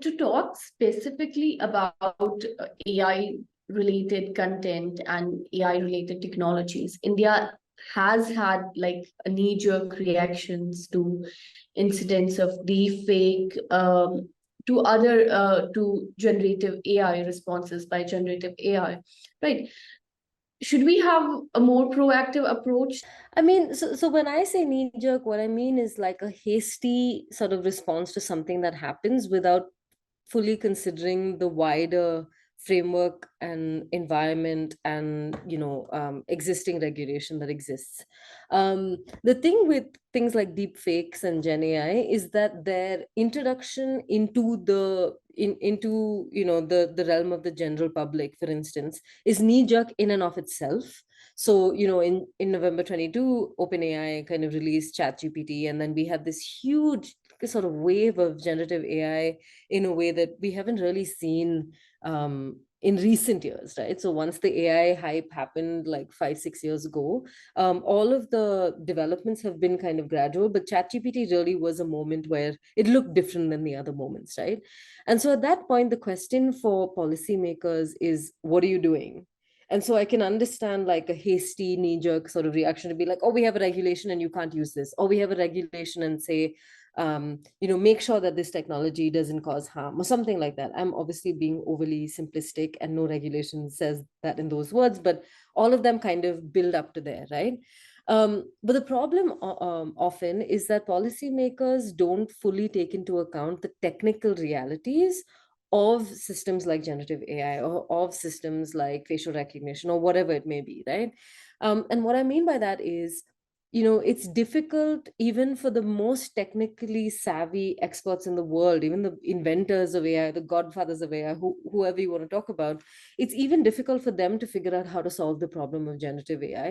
to talk specifically about AI related content and AI related technologies, India has had like a knee-jerk reactions to incidents of deepfake, to generative AI responses by generative AI, right? Should we have a more proactive approach? I mean, so when I say knee jerk, what I mean is like a hasty sort of response to something that happens without fully considering the wider framework and environment and existing regulation that exists. The thing with things like deep fakes and Gen AI is that their introduction into the realm of the general public, for instance, is knee jerk in and of itself. So, in November 22, OpenAI kind of released ChatGPT, and then we had this huge sort of wave of generative AI in a way that we haven't really seen in recent years, right? So once the AI hype happened like 5-6 years ago, all of the developments have been kind of gradual, but ChatGPT really was a moment where it looked different than the other moments, right? And so at that point, the question for policymakers is, what are you doing? And so I can understand like a hasty knee-jerk sort of reaction to be like, oh, we have a regulation and you can't use this. Or we have a regulation and say, make sure that this technology doesn't cause harm or something like that. I'm obviously being overly simplistic and no regulation says that in those words, but all of them kind of build up to there, right? But the problem often is that policymakers don't fully take into account the technical realities of systems like generative AI or of systems like facial recognition or whatever it may be, right? And what I mean by that is, it's difficult even for the most technically savvy experts in the world, even the inventors of AI, the godfathers of AI, whoever you want to talk about, it's even difficult for them to figure out how to solve the problem of generative AI